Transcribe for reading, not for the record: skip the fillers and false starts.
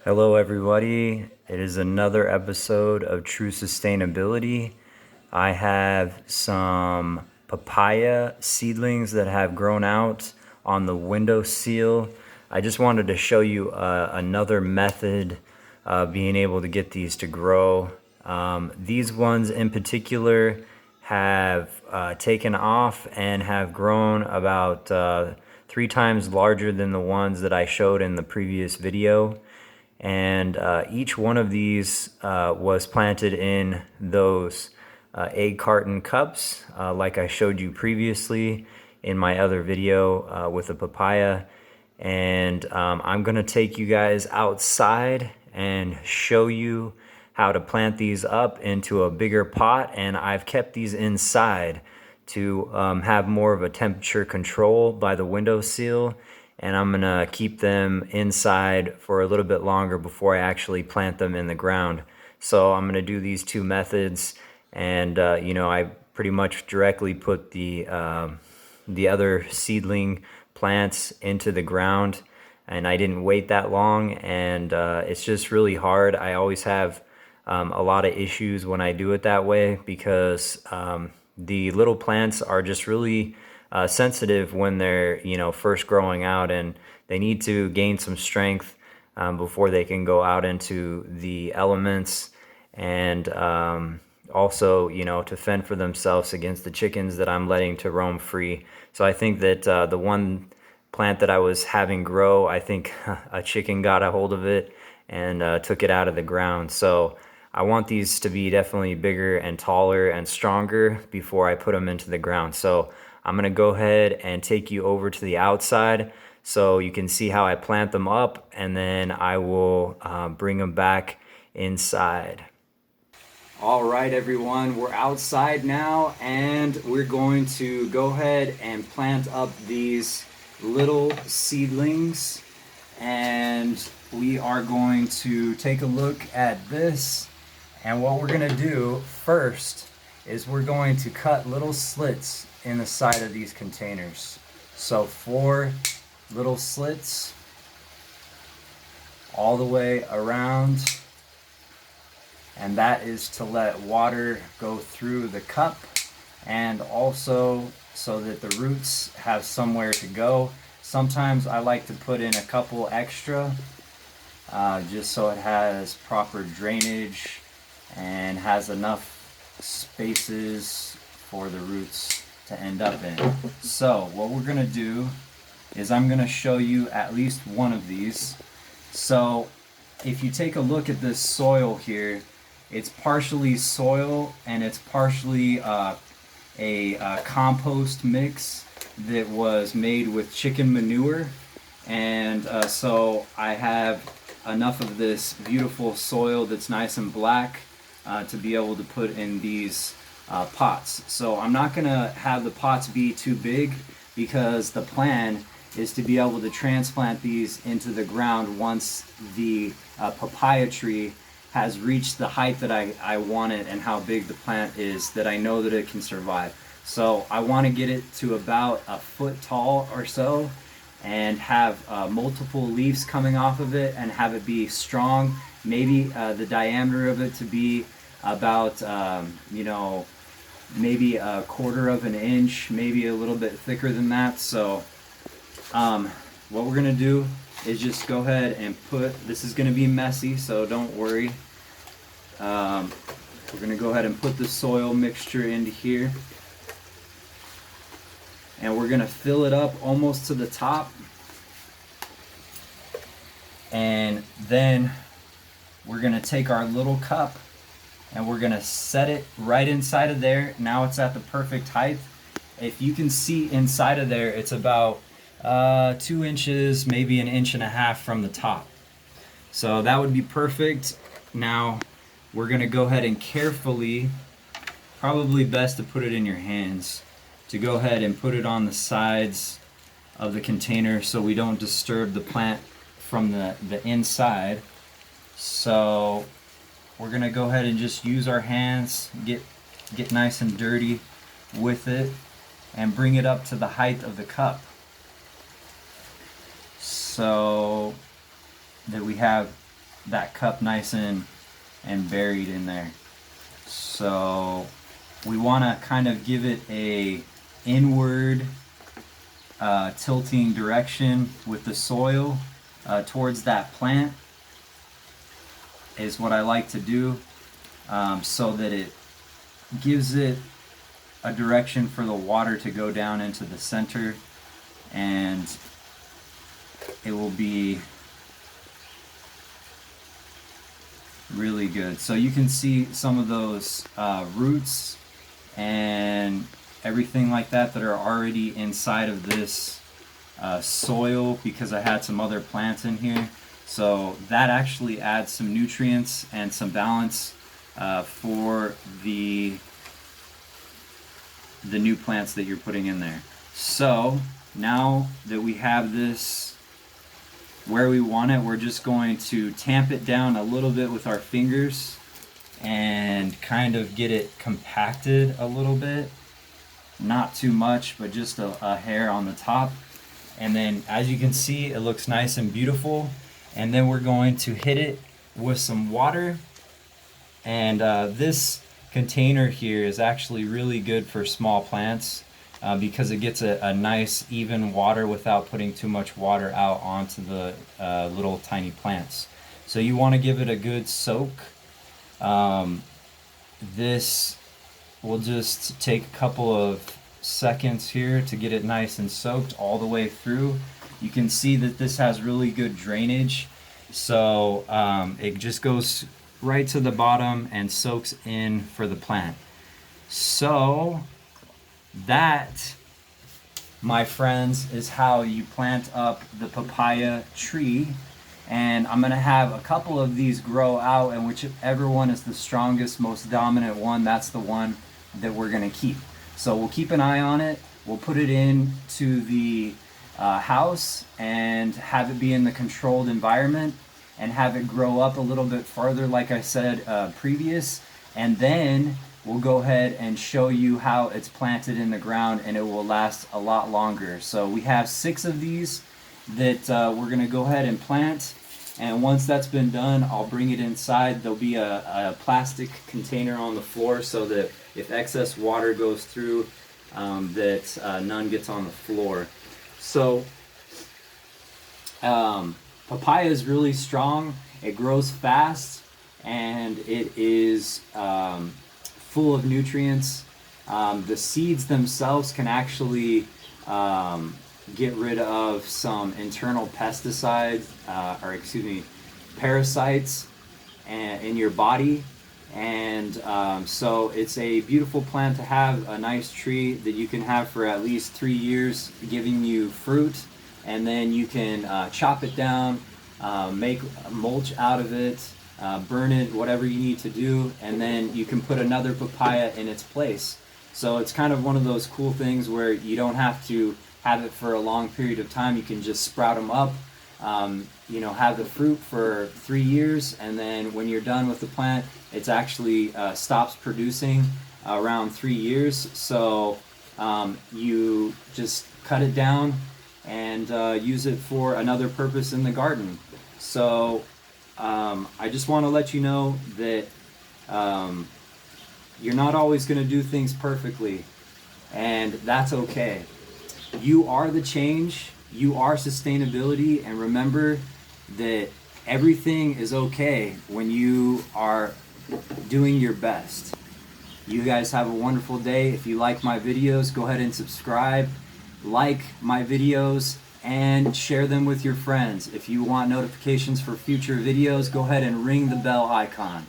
Hello, everybody. It is another episode of True Sustainability. I have some papaya seedlings that have grown out on the windowsill. I just wanted to show you another method being able to get these to grow. These ones in particular have taken off and have grown about 3 times larger than the ones that I showed in the previous video. And each one of these was planted in those egg carton cups, like I showed you previously in my other video with the papaya. And I'm gonna take you guys outside and show you how to plant these up into a bigger pot. And I've kept these inside to have more of a temperature control by the windowsill, and I'm gonna keep them inside for a little bit longer before I actually plant them in the ground. So I'm gonna do these two methods, and I pretty much directly put the other seedling plants into the ground, and I didn't wait that long, and it's just really hard. I always have a lot of issues when I do it that way because the little plants are just really sensitive when they're first growing out, and they need to gain some strength before they can go out into the elements, and also to fend for themselves against the chickens that I'm letting to roam free. So I think that the one plant that I was having grow, I think a chicken got a hold of it and took it out of the ground. So I want these to be definitely bigger and taller and stronger before I put them into the ground. So I'm gonna go ahead and take you over to the outside so you can see how I plant them up, and then I will bring them back inside. All right, everyone, we're outside now, and we're going to go ahead and plant up these little seedlings, and we are going to take a look at this. And what we're gonna do first is we're going to cut little slits in the side of these containers. So 4 little slits all the way around, and that is to let water go through the cup, and also so that the roots have somewhere to go. Sometimes I like to put in a couple extra just so it has proper drainage and has enough spaces for the roots to end up in. So what we're gonna do is I'm gonna show you at least one of these. So if you take a look at this soil here, it's partially soil and it's partially a compost mix that was made with chicken manure. And so I have enough of this beautiful soil that's nice and black to be able to put in these pots. So I'm not gonna have the pots be too big because the plan is to be able to transplant these into the ground once the papaya tree has reached the height that I want it and how big the plant is, that I know that it can survive. So I want to get it to about a foot tall or so, and have multiple leaves coming off of it, and have it be strong. Maybe the diameter of it to be about maybe a quarter of an inch, maybe a little bit thicker than that. So what we're gonna do is just go ahead and this is gonna be messy, so don't worry. We're gonna go ahead and put the soil mixture into here, and we're gonna fill it up almost to the top, and then we're gonna take our little cup and we're gonna set it right inside of there. Now it's at the perfect height. If you can see inside of there, it's about 2 inches, maybe 1.5 inches from the top. So that would be perfect. Now we're gonna go ahead and carefully, probably best to put it in your hands, to go ahead and put it on the sides of the container so we don't disturb the plant from the inside. So we're gonna go ahead and just use our hands, get nice and dirty with it, and bring it up to the height of the cup, so that we have that cup nice and buried in there. So we want to kind of give it a inward tilting direction with the soil towards that plant is what I like to do, so that it gives it a direction for the water to go down into the center, and it will be really good. So you can see some of those roots and everything like that are already inside of this soil, because I had some other plants in here. So that actually adds some nutrients and some balance for the new plants that you're putting in there. So now that we have this where we want it, we're just going to tamp it down a little bit with our fingers and kind of get it compacted a little bit. Not too much, but just a hair on the top. And then as you can see, it looks nice and beautiful. And then we're going to hit it with some water. And this container here is actually really good for small plants because it gets a nice even water without putting too much water out onto the little tiny plants. So you want to give it a good soak. This will just take a couple of seconds here to get it nice and soaked all the way through. You can see that this has really good drainage, so it just goes right to the bottom and soaks in for the plant. So that, my friends, is how you plant up the papaya tree. And I'm gonna have a couple of these grow out, and whichever one is the strongest, most dominant one, that's the one that we're gonna keep. So we'll keep an eye on it. We'll put it into the house and have it be in the controlled environment and have it grow up a little bit farther, like I said previous. And then we'll go ahead and show you how it's planted in the ground, and it will last a lot longer. So we have 6 of these that we're gonna go ahead and plant. And once that's been done, I'll bring it inside. There'll be a plastic container on the floor so that if excess water goes through, that none gets on the floor. So papaya is really strong. It grows fast, and it is full of nutrients. The seeds themselves can actually get rid of some internal pesticides, parasites in your body. And so it's a beautiful plant to have, a nice tree that you can have for at least 3 years, giving you fruit. And then you can chop it down, make mulch out of it, burn it, whatever you need to do, and then you can put another papaya in its place. So it's kind of one of those cool things where you don't have to have it for a long period of time. You can just sprout them up, have the fruit for 3 years, and then when you're done with the plant, it's actually stops producing around 3 years. So you just cut it down and use it for another purpose in the garden. So I just want to let you know that you're not always going to do things perfectly, and that's okay. You are the change. You are sustainability, and remember that everything is okay when you are doing your best. You guys have a wonderful day. If you like my videos, go ahead and subscribe, like my videos, and share them with your friends. If you want notifications for future videos, go ahead and ring the bell icon.